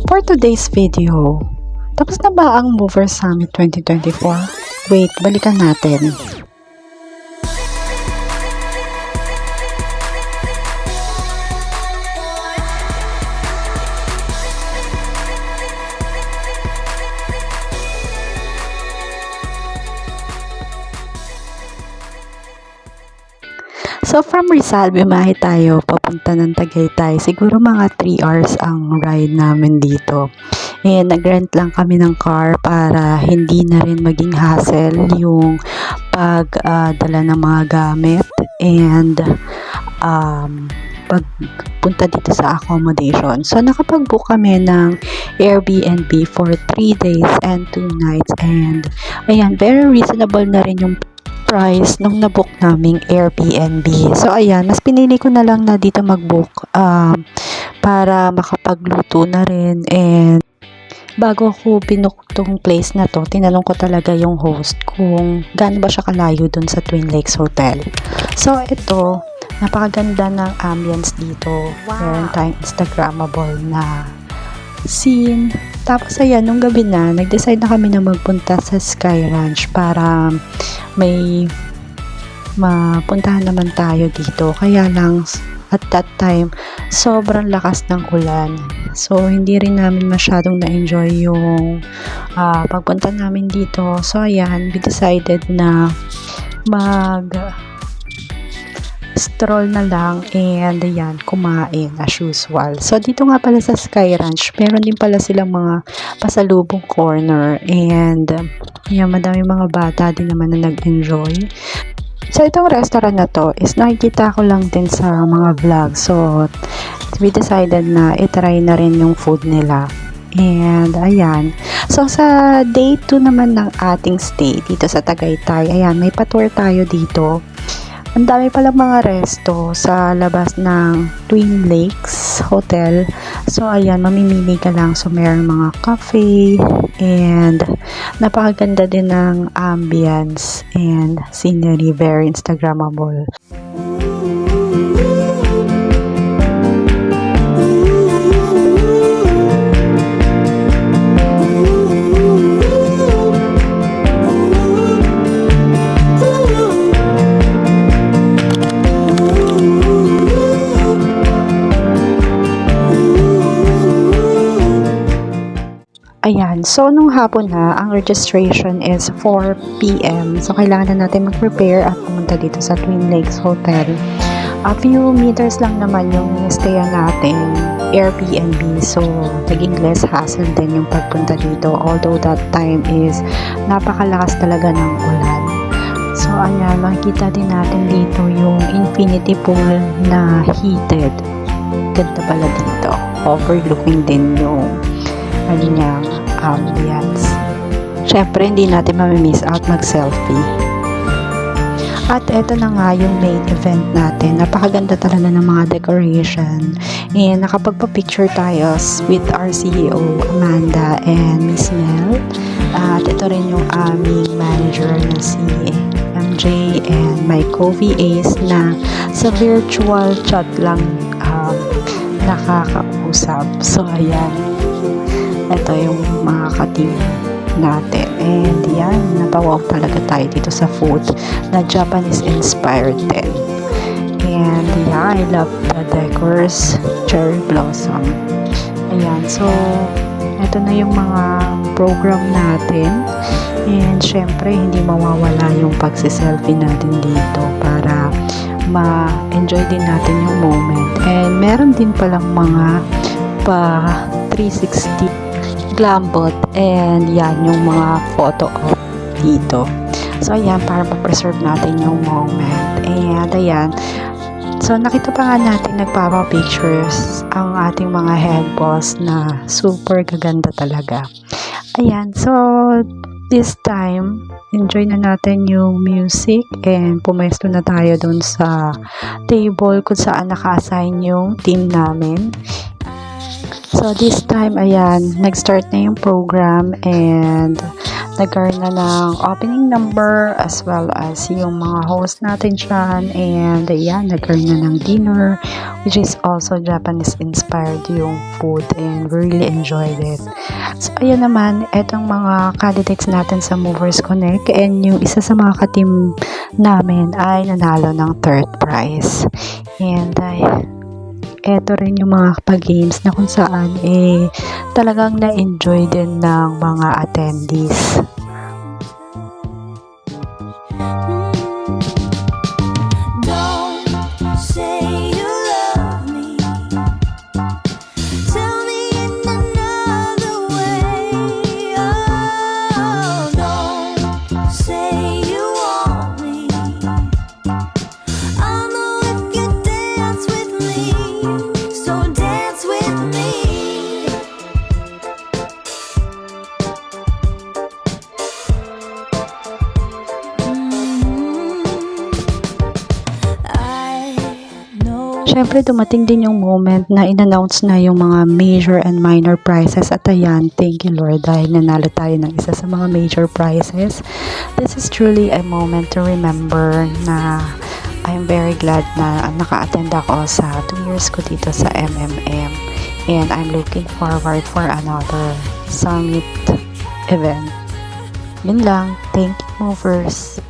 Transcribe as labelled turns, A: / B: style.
A: For today's video, tapos na ba ang Mover Summit 2024? Wait, balikan natin. So from Rizal, bimahe tayo papunta ng Tagaytay. Siguro mga 3 hours ang ride namin dito. And nag-rent lang kami ng car para hindi na rin maging hassle yung pagdala ng mga gamit and pagpunta dito sa accommodation. So nakapag-book kami ng Airbnb for 3 days and 2 nights, and ayan, very reasonable na rin yung price nung nabook naming Airbnb. So ayan, mas pinili ko na lang na dito mag-book para makapagluto na rin. And bago ko binook tong place na to, tinanong ko talaga yung host kung gaano ba siya kalayo dun sa Twin Lakes Hotel. So ito, napakaganda ng ambience dito. Meron tayong Instagrammable na scene. Tapos ayan, nung gabi na, nag-decide na kami na magpunta sa Sky Ranch para may mapuntahan naman tayo dito. Kaya lang, at that time, sobrang lakas ng ulan. So, hindi rin namin masyadong na-enjoy yung pagpunta namin dito. So, ayan, we decided na stroll na lang and ayan, kumain as usual. So dito nga pala sa Sky Ranch, meron din pala silang mga pasalubong corner and ayan, madami mga bata din naman na nag-enjoy. So itong restaurant na to is nakikita ko lang din sa mga vlog. So we decided na itry na rin yung food nila. And ayan, so sa day 2 naman ng ating stay dito sa Tagaytay, ayan, may pa-tour tayo dito. Ang dami palang mga resto sa labas ng Twin Lakes Hotel. So, ayan, mamimili ka lang. So, mayroong mga cafe and napakaganda din ng ambience and scenery. Very Instagrammable. Ayan, so nung hapon na, ang registration is 4 p.m. So, kailangan na natin mag-prepare at pumunta dito sa Twin Lakes Hotel. A few meters lang naman yung stayan natin, Airbnb. So, naging less hassle din yung pagpunta dito. Although that time is napakalakas talaga ng ulan. So, ayan, makikita din natin dito yung infinity pool na heated. Ganda pala dito. Overlooking din yung niyang ambience. Syempre, hindi natin mamimiss out mag-selfie. At eto na nga yung main event natin. Napakaganda talaga ng mga decoration. And nakapagpa-picture tayo with our CEO, Amanda and Miss Mel. At ito rin yung aming manager na si MJ and my Covey Ace na sa virtual chat lang nakakausap. So, ayan. Ito yung mga ka-team natin. And yan, napawaw talaga tayo dito sa food na Japanese inspired din. And yeah, I love the decors, cherry blossom. Ayan, so ito na yung mga program natin. And syempre, hindi mawawala yung pagsiselfie natin dito para ma-enjoy din natin yung moment. And meron din palang mga pa 360 glam bot and yan yung mga photo op dito. So ayan, para ma-preserve natin yung moment. And ayan, so nakita pa nga natin nagpapa-pictures ang ating mga head boss na super gaganda talaga. Ayan, so this time enjoy na natin yung music and pumesto na tayo dun sa table kung saan naka-assign yung team namin. So this time, ayan, nag-start na yung program and nagkaroon na ng opening number as well as yung mga host natin dyan. And yan, nagkaroon na ng dinner which is also Japanese inspired yung food and we really enjoyed it. So ayan naman, etong mga candidates natin sa Movers Connect and yung isa sa mga ka-team namin ay nanalo ng third prize. And eto rin yung mga pag-games na kung saan talagang na-enjoy din ng mga attendees. Siyempre, dumating din yung moment na in-announce na yung mga major and minor prizes at ayan, thank you Lord dahil nanalo tayo ng isa sa mga major prizes. This is truly a moment to remember na I'm very glad na naka-attend ako sa 2 years ko dito sa MMM and I'm looking forward for another summit event. Yun lang. Thank you, Movers.